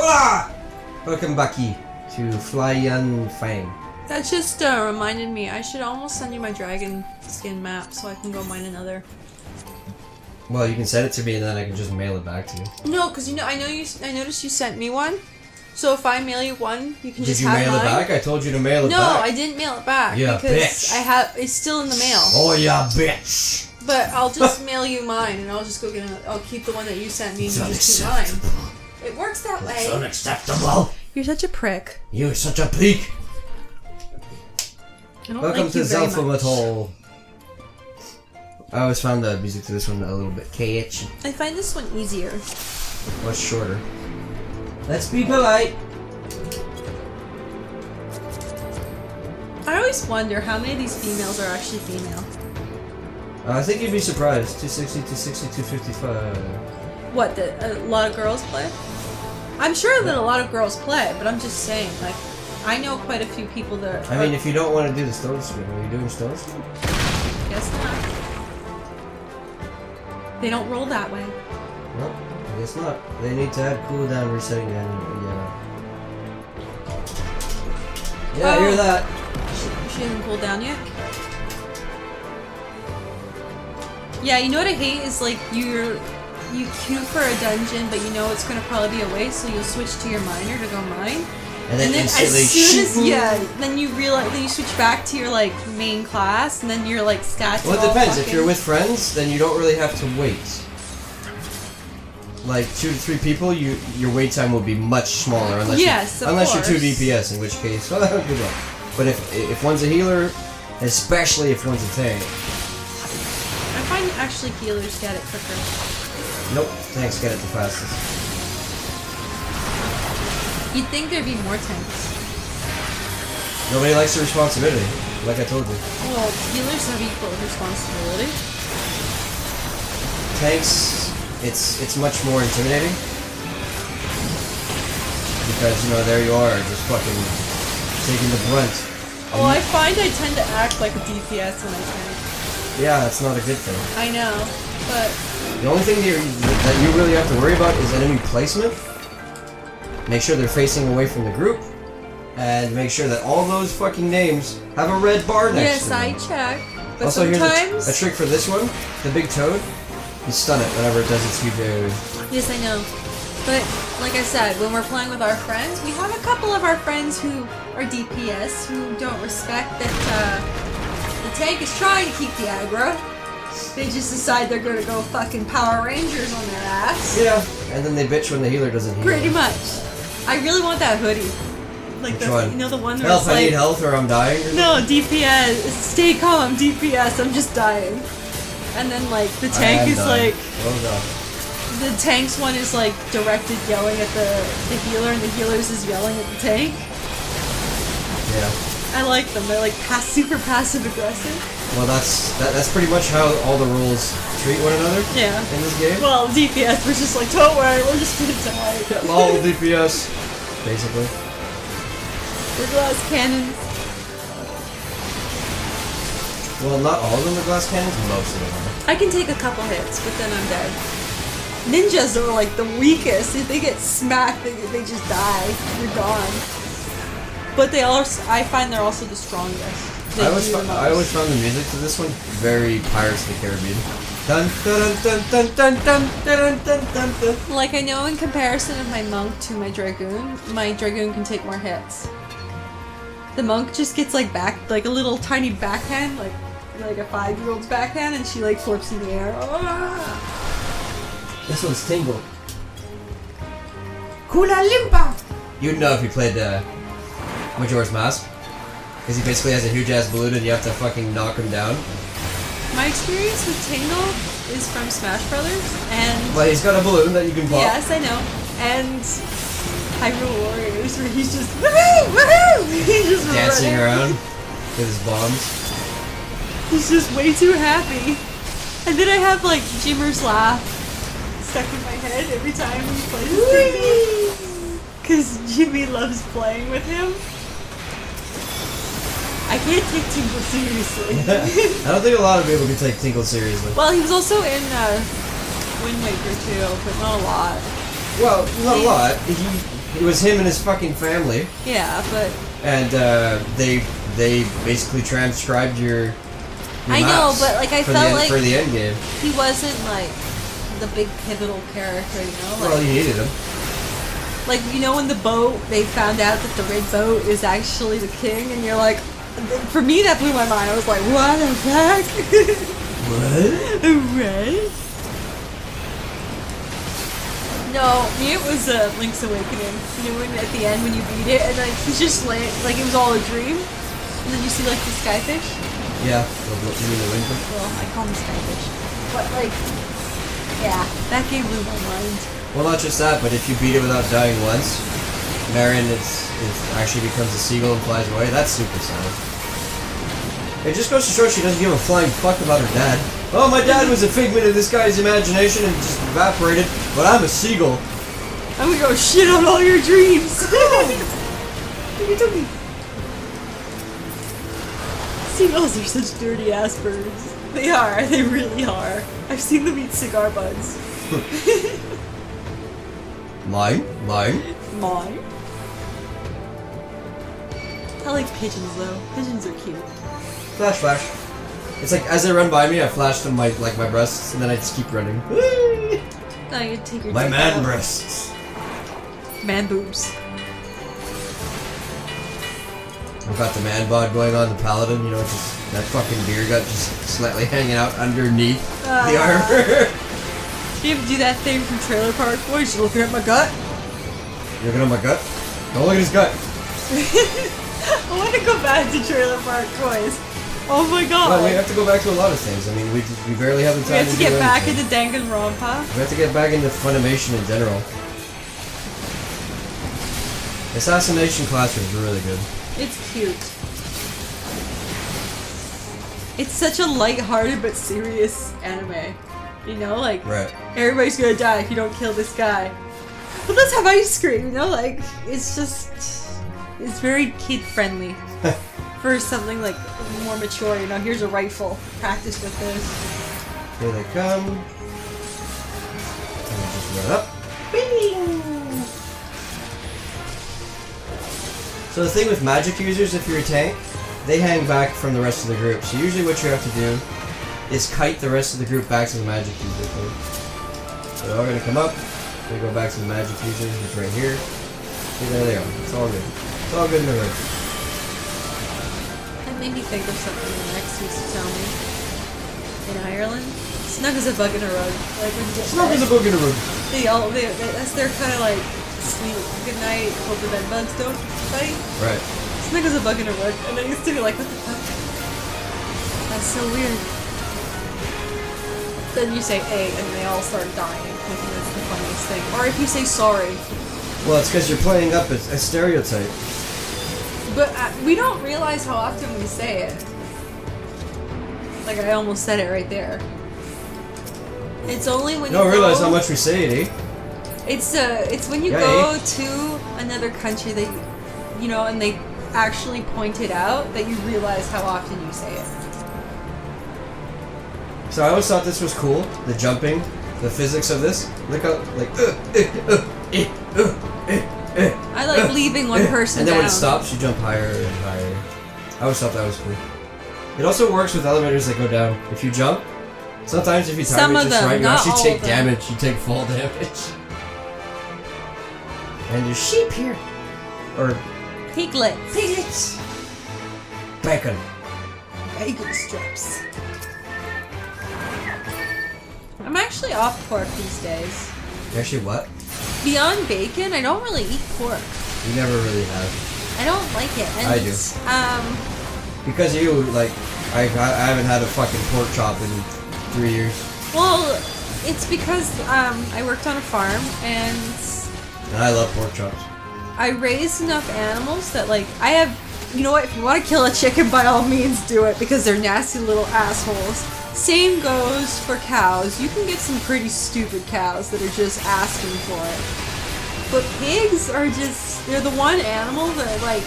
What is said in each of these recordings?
Hola! Welcome back to Flyan Fang. That just reminded me, I should almost send you my dragon skin map so I can go mine another. Well, you can send it to me and then I can just mail it back to you. No, because I noticed you sent me one. So if I mail you one, you can just have mine. Did you mail it back? I told you to mail it back. No, I didn't mail it back. Yeah, because bitch. It's still in the mail. Oh yeah, bitch. But I'll just mail you mine and I'll just go get I'll keep the one that you sent me and you just keep mine. It works that way. It's unacceptable. You're such a prick. You're such a peak. Welcome to Xelphatol. I always found the music to this one a little bit catchy. I find this one easier. Much shorter. Let's be polite. I always wonder how many of these females are actually female. I think you'd be surprised. 260, 260, 255. What, that a lot of girls play? I'm sure that a lot of girls play, but I'm just saying, like, I know quite a few people that I mean, if you don't want to do the stone screen, are you doing stone screen? Guess not. They don't roll that way. Nope, I guess not. They need to add cooldown resetting and yeah, I hear that. She hasn't cooled down yet? Yeah, you know what I hate is like you queue for a dungeon, but you know it's gonna probably be a waste, so you'll switch to your miner to go mine. And then instantly as soon as then you realize, then you switch back to your like main class, and then you're like stats. Well, it depends. If you're with friends, then you don't really have to wait. Like 2 to 3 people, your wait time will be much smaller unless unless you're 2 DPS, in which case, well, good luck. But if one's a healer, especially if one's a tank. I find actually healers get it quicker. Nope, tanks get it the fastest. You'd think there'd be more tanks. Nobody likes the responsibility, like I told you. Well, healers have equal responsibility. Tanks, it's much more intimidating. Because, you know, there you are, just fucking taking the brunt. Well, I find I tend to act like a DPS when I tank. Yeah, that's not a good thing. I know, but the only thing that you really have to worry about is enemy placement. Make sure they're facing away from the group, and make sure that all those fucking names have a red bar next to them. Yes, I check. But also, sometimes here's a trick for this one: the big toad. You stun it whenever it does its huge area. Yes, I know. But like I said, when we're playing with our friends, we have a couple of our friends who are DPS who don't respect that the tank is trying to keep the aggro. They just decide they're gonna go fucking Power Rangers on their ass. Yeah, and then they bitch when the healer doesn't heal. Pretty much. I really want that hoodie. Like Which one? You know the one where Help, it's I like, need health or I'm dying? No, DPS. Stay calm, I'm DPS, I'm just dying. And then like the tank is like the tank's one is like directed yelling at the healer, and the healer's is yelling at the tank. Yeah. I like them. They're like super passive aggressive. Well, that's pretty much how all the rules treat one another. Yeah. In this game. Well, DPS, we're just like, don't worry, we're just gonna die. Lol, DPS, basically. We're glass cannons. Well, not all of them are glass cannons, most of them are. I can take a couple hits, but then I'm dead. Ninjas are like the weakest. If they get smacked, they just die. You're gone. But I find they're also the strongest. I always found the music to this one very Pirates of the Caribbean. Dun dun dun dun dun dun dun dun dun dun. Like I know in comparison of my monk to my dragoon can take more hits. The monk just gets like a little tiny backhand, like a 5-year-old's backhand, and she like flips in the air. Ah! This one's Tingle. Kula Limpa! You'd know if you played Majora's Mask. Because he basically has a huge ass balloon and you have to fucking knock him down. My experience with Tingle is from Smash Brothers, and... Well, he's got a balloon that you can pop. Yes, I know. And Hyrule Warriors, where he's just woohoo! Woohoo! He's just dancing running around with his bombs. He's just way too happy. And then I have like Jimmer's laugh stuck in my head every time he plays Tingle. Because Jimmy loves playing with him. I can't take Tingle seriously. I don't think a lot of people can take Tingle seriously. Well, he was also in Wind Waker too, but not a lot. Well, not a lot. It was him and his fucking family. Yeah, but... And they basically transcribed your I know, but like I felt like for the end game. He wasn't like the big pivotal character, you know? Like, well, you needed him. Like, you know, in the boat, they found out that the red boat is actually the king, and you're like, for me, that blew my mind. I was like, what the fuck? What? Right? No, me, it was Link's Awakening. You know, when at the end when you beat it, and like he's just like it was all a dream, and then you see like the skyfish. Yeah, you mean the wind? Well, I call them skyfish, but like, yeah, that game blew my mind. Well, not just that, but if you beat it without dying once, Marion actually becomes a seagull and flies away. That's super sad. It just goes to show she doesn't give a flying fuck about her dad. Oh, my dad was a figment of this guy's imagination and just evaporated, but I'm a seagull. I'm gonna go shit on all your dreams. Seagulls are such dirty ass birds. They are. They really are. I've seen them eat cigar buds. Mine? Mine? I like pigeons though. Pigeons are cute. Flash. It's like as they run by me, I flash them my breasts, and then I just keep running. No, you take your my man out. breasts. Man boobs. I've got the man bod going on, the paladin, you know, just that fucking beer gut just slightly hanging out underneath the armor. You ever do that thing from Trailer Park Boys? You looking at my gut? You looking at my gut? Don't look at his gut. I want to go back to Trailer Park Boys. Oh my god. Well, we have to go back to a lot of things. I mean, we barely have the time We have to do get back anything. into Danganronpa. We have to get back into Funimation in general. Assassination Classroom is really good. It's cute. It's such a light-hearted but serious anime. You know, like, right. Everybody's gonna die if you don't kill this guy. But let's have ice cream, you know? Like, it's just... It's very kid-friendly. For something, like, more mature, you know? Here's a rifle. Practice with this. Here they come. And just run up. Bing! So the thing with magic users, if you're a tank, they hang back from the rest of the group. So usually what you have to do is kite the rest of the group back to the magic user thing. So they're all going to come up. They go back to the magic users, which right here. See, there they are. It's all good. It's all good in the room. That made me think of something the next used to tell me. In Ireland, snug as a bug in a rug. Like when you get Snug as a bug in a rug. That's their kind of like sweet good night. Hope the bed bugs don't bite. Right. Snug as a bug in a rug, and I used to be like, what the fuck? That's so weird. Then you say A, and they all start dying. I think that's the funniest thing. Or if you say sorry. Well, it's because you're playing up a stereotype. But we don't realize how often we say it. Like I almost said it right there. It's only when you don't realize go, how much we say it, eh? It's when you go to another country that you know, and they actually point it out that you realize how often you say it. So I always thought this was cool, the jumping, the physics of this. Look how, like, I like leaving one person and then down. when it stops, you jump higher and higher. I always thought that was cool. It also works with elevators that go down. If you jump, sometimes if you time it just right, you actually take damage. You take fall damage. And there's sheep here. Or... Piglets. Piglets. Bacon. Bacon strips. I'm actually off pork these days. Actually, what? Beyond bacon, I don't really eat pork. You never really have. I don't like it. And I do. Because you, like, I haven't had a fucking pork chop in 3 years. Well, it's because I worked on a farm and I love pork chops. I raised enough animals that, like, I have, you know what, if you want to kill a chicken, by all means do it, because they're nasty little assholes. Same goes for cows. You can get some pretty stupid cows that are just asking for it. But pigs are just, they're the one animal that, like,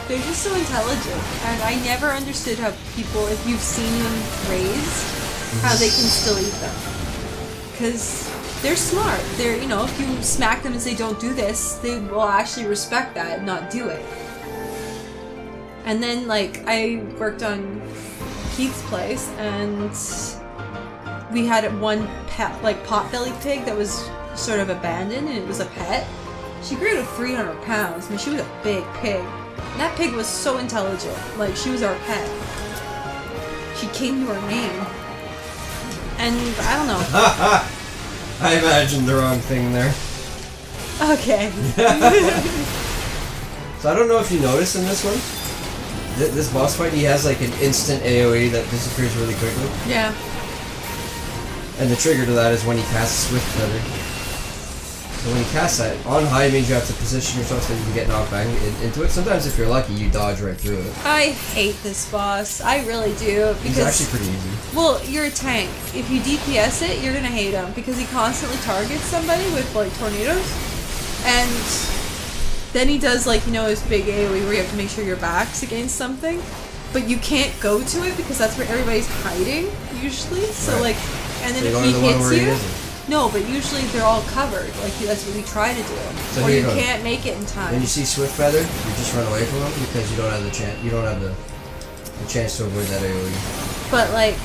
they're just so intelligent. And I never understood how people, if you've seen them raised, how they can still eat them. Because they're smart. They're, you know, if you smack them and say don't do this, they will actually respect that and not do it. And then, like, I worked on Keith's place, and we had one pet, like, potbelly pig that was sort of abandoned, and it was a pet. She grew to 300 pounds. I mean, she was a big pig. And that pig was so intelligent. Like, she was our pet. She came to her name. And, I don't know. I imagined the wrong thing there. Okay. So I don't know if you noticed in this one, this boss fight, he has like an instant AoE that disappears really quickly. Yeah. And the trigger to that is when he casts Swift Feather. So when you cast that, on high means you have to position yourself so you can get knocked back into it. Sometimes if you're lucky, you dodge right through it. I hate this boss. I really do. Because, it's actually pretty easy. Well, you're a tank. If you DPS it, you're gonna hate him because he constantly targets somebody with like tornadoes. And then he does like, you know, his big AoE where you have to make sure your back's against something. But you can't go to it because that's where everybody's hiding, usually. So right. like, and then so if he hits you... He no, but usually they're all covered. Like, that's what we try to do. So or you can't make it in time. When you see Swift Feather, you just run away from him because you don't have the chance. You don't have the chance to avoid that AoE. But like,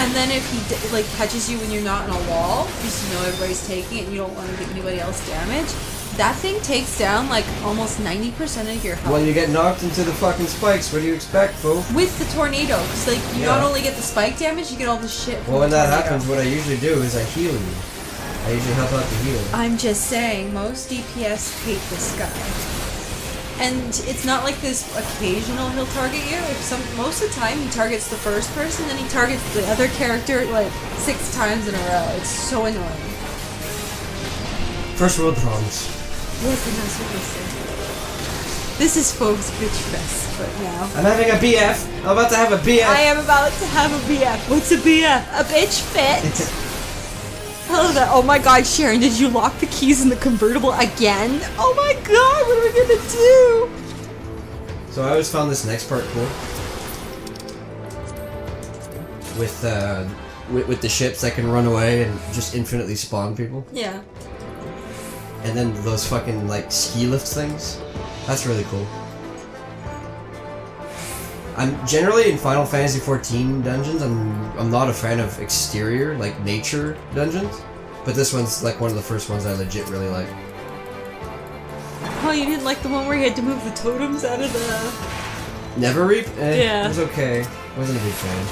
and then if he like catches you when you're not in a wall, because you know everybody's taking it and you don't want to give anybody else damage, that thing takes down like almost 90% of your health. When you get knocked into the fucking spikes, what do you expect, fool? With the tornado, because like you not only get the spike damage, you get all the shit. Well, when that happens, what I usually do is I heal you. I usually help out the healer. I'm just saying, most DPS hate this guy. And it's not like this occasional he'll target you. Most of the time he targets the first person, then he targets the other character like 6 times in a row. It's so annoying. First world problems. Yes, and that's what they say. This is Fauve's bitch fest right now. I'm having a BF. I'm about to have a BF. I am about to have a BF. What's a BF? A bitch fit. Oh my god, Sharon, did you lock the keys in the convertible again? Oh my god, what are we gonna do? So I always found this next part cool. With the ships that can run away and just infinitely spawn people. Yeah. And then those fucking like ski lift things. That's really cool. I'm generally in Final Fantasy XIV dungeons. I'm not a fan of exterior, like nature dungeons, but this one's like one of the first ones I legit really like. Oh, you didn't like the one where you had to move the totems out of the... Never Reap? Yeah. It was okay. Wasn't a big fan.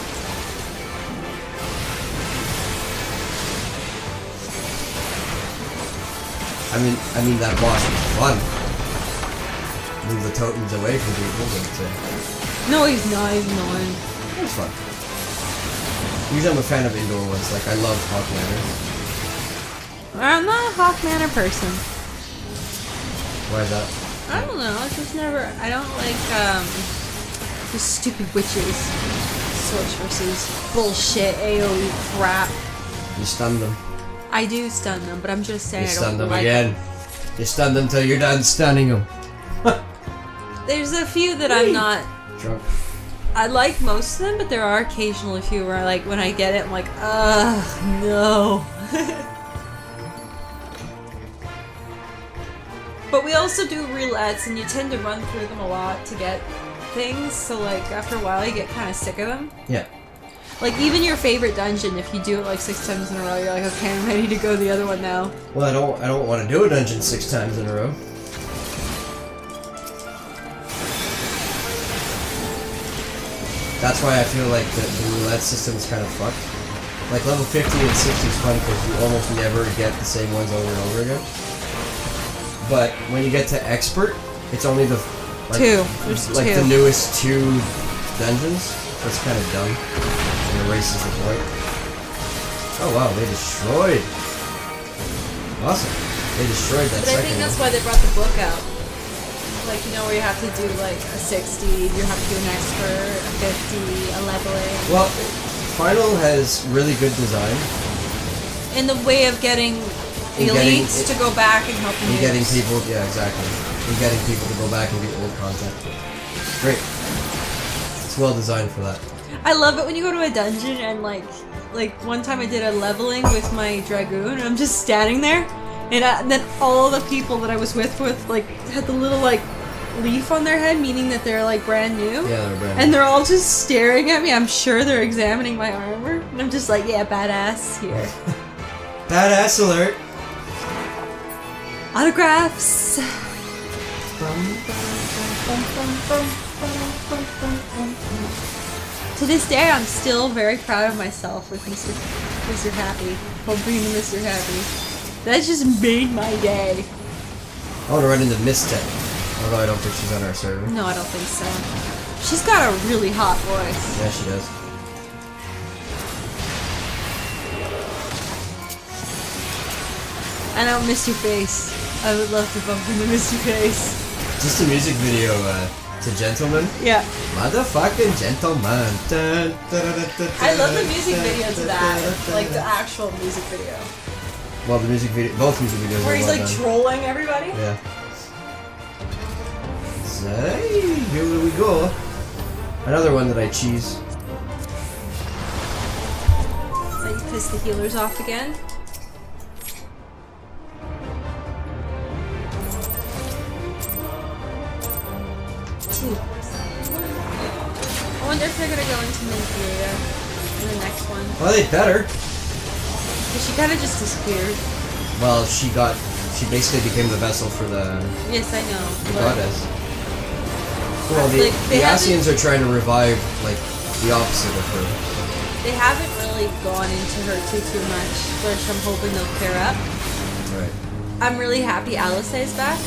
I mean that boss was fun. Move the totems away from people, but No, he's not. He's annoying. it was fun. Usually I'm a fan of indoor ones, like I love Hawk Manor. I'm not a Hawk Manor person. Why is that? I don't know. I just never... I don't like, the stupid witches. Sorceresses. Bullshit. AoE crap. You stunned them. I do stun them, but I'm just saying You I stunned don't them like again. You stunned them till you're done stunning them. There's a few that I'm not... Drunk. I like most of them, but there are occasionally a few where I like, when I get it, I'm like, ugh, no. But we also do roulettes, and you tend to run through them a lot to get things, so like, after a while you get kind of sick of them. Yeah. Like, even your favorite dungeon, if you do it like 6 times in a row, you're like, okay, I'm ready to go to the other one now. Well, I don't want to do a dungeon 6 times in a row. That's why I feel like the roulette system is kind of fucked. Like, level 50 and 60 is fun because you almost never get the same ones over and over again. But when you get to expert, it's only the... Like, 2. There's like 2. the newest 2 dungeons. So it's kind of dumb. And erases the point. Oh wow, they destroyed. Awesome. They destroyed that But I second think that's one. why they brought the book out. Like, you know, where you have to do like a 60, you have to do an expert, a 50, a leveling. Well, Final has really good design. In the way of getting elites to go back and help you. And getting people, yeah, exactly. And getting people to go back and get old content. Great. It's well designed for that. I love it when you go to a dungeon and like like one time I did a leveling with my dragoon, and I'm just standing there, and then all the people that I was with like had the little like leaf on their head, meaning that they're like brand new. Yeah, they're brand new. And they're all just staring at me. I'm sure they're examining my armor, and I'm just like, yeah, badass here. Badass alert. Autographs. To this day, I'm still very proud of myself with Mr. Happy. Hoping Mr. Happy. That just made my day. I want to run into Mystic. Although I don't think she's on our server. No, I don't think so. She's got a really hot voice. Yeah, she does. I don't miss your face. I would love to bump into Mr. Face. Just a music video to Gentleman. Yeah. Motherfucking Gentleman. Dun, dun, dun, dun, I love the dun, music dun, video to dun, that. dun, dun, Like the dun. actual music video. Well, the music video, both music videos Where are he's well like done. trolling everybody. Yeah. So, hey, here we go. Another one that I cheese. Let you piss the healers off again. I wonder if they're gonna go into Midi-D in the next one. Well, they better. Because she kind of just disappeared. Well, she basically became the vessel for the Yes, I know. but- goddess. Well, the Like, they haven't- Asians are trying to revive, like, the opposite of her. They haven't really gone into her too much, which I'm hoping they'll clear up. Right. I'm really happy Alice is back.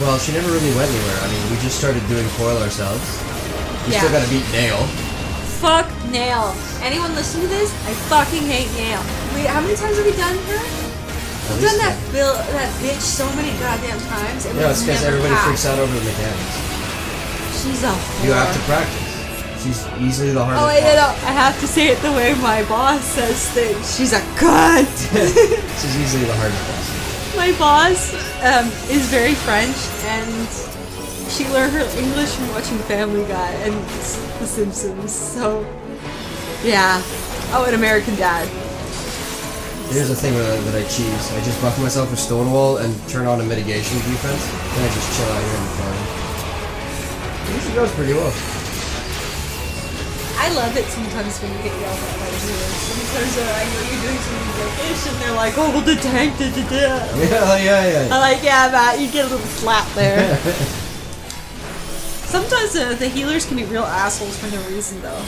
Well, she never really went anywhere. I mean, we just started doing foil ourselves. We Yeah. still gotta beat Nail. Fuck Nail. Anyone listen to this? I fucking hate Nail. Wait, how many times have we done her? At We've least done that bitch so many goddamn times. And Yeah, we've it's because never everybody passed. freaks out over the mechanics. She's a whore. You have to practice. She's easily the hardest. Oh, wait, boss. no, I have to say it the way my boss says things. She's a cunt. She's easily the hardest boss. My boss is very French, and she learned her English from watching Family Guy and The Simpsons. So, yeah. Oh, an American Dad. Here's the thing that I cheese. I just buff myself with Stonewall and turn on a mitigation defense. Then I just chill out here in the corner. It usually goes pretty well. I love it sometimes when you get yelled at by viewers. Sometimes I know you're doing something like this, and they're like, "Oh, the tank did it." Yeah. I'm like, "Yeah, Matt, you get a little slap there." Sometimes the healers can be real assholes for no reason, though.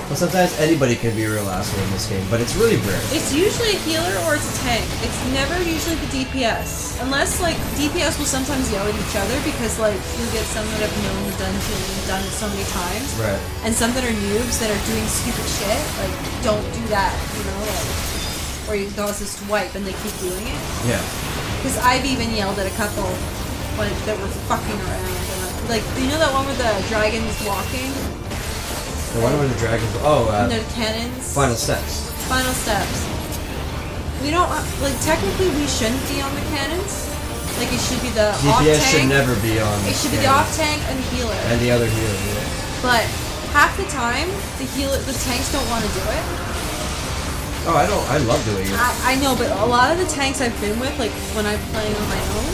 Well, sometimes anybody can be a real asshole in this game, but it's really rare. It's usually a healer or it's a tank. It's never usually the DPS. Unless, like, DPS will sometimes yell at each other because, like, you'll get some that have known the dungeon and done it so many times. Right. And some that are noobs that are doing stupid shit. Like, don't do that, you know? Like, or you cause this to wipe and they keep doing it. Yeah. Because I've even yelled at a couple like, that were fucking around. And, like, you know that one with the dragons walking? The one with the dragons. Oh, And the cannons? Final Steps. Final steps. We don't, like, technically we shouldn't be on the cannons. Like, it should be the off DPS tank. should never be on. It should be the off tank and the healer. And the other healer, yeah. But half the time, the tanks don't want to do it. Oh, I love doing it. I know, but a lot of the tanks I've been with, like, when I'm playing on my own,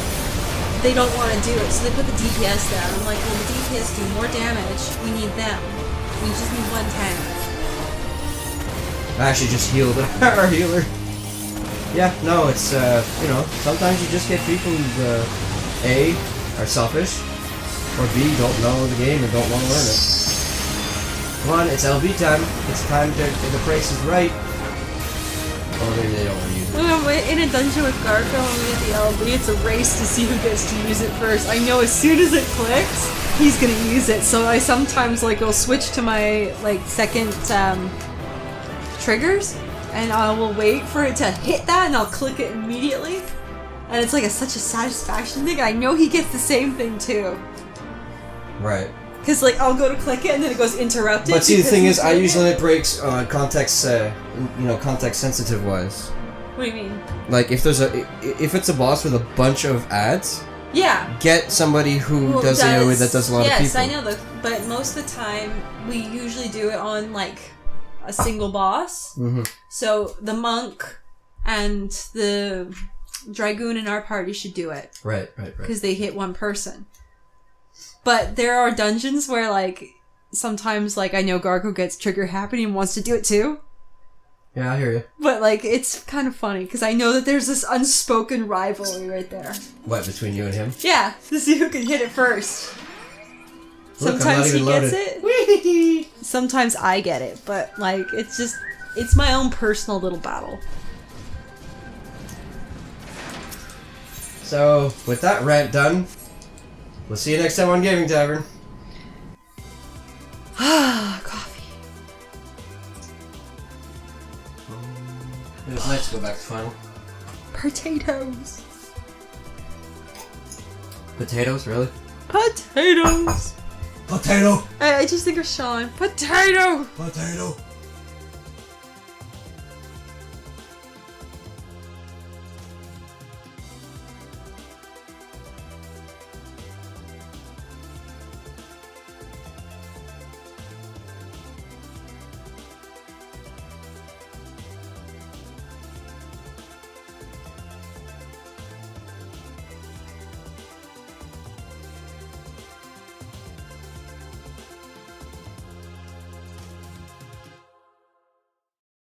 they don't want to do it, so they put the DPS down. I'm like, well, the DPS do more damage. We need them. We just need one tank. I actually just healed our healer. Yeah, no, it's, you know, sometimes you just get people who, A, are selfish, or B, don't know the game and don't want to learn it. Come on, it's LB time. It's time to, the price is right. Or maybe they don't want to use it. When we're in a dungeon with Gargo and we get the LB, it's a race to see who gets to use it first. I know as soon as it clicks, he's gonna use it. So I sometimes, like, will switch to my, like, second, triggers, and I will wait for it to hit that, and I'll click it immediately. And it's like such a satisfaction thing. I know he gets the same thing too. Right. Cause like I'll go to click it and then it goes interrupted. But see, the because thing he's is, I doing usually it. let breaks context, you know, context sensitive wise. What do you mean? Like if it's a boss with a bunch of ads, Yeah. get somebody who does AoE that does a lot of people. Yes, I know that. But most of the time, we usually do it on like a single boss. So the monk and the dragoon in our party should do it. Right. Because they hit one person. But there are dungeons where, like, sometimes, like, I know Gargo gets trigger happy and wants to do it too. Yeah, I hear you. But, like, it's kind of funny, because I know that there's this unspoken rivalry right there. What, between you and him? Yeah, to see who can hit it first. Look, Sometimes he loaded. gets it. Whee! Sometimes I get it, but, like, it's my own personal little battle. So, with that rant done, we'll see you next time on Gaming Tavern. Coffee. It was nice to go back to Final. Potatoes. Potatoes, really? Potatoes. Potato! I just think of Sean. Potato! Potato!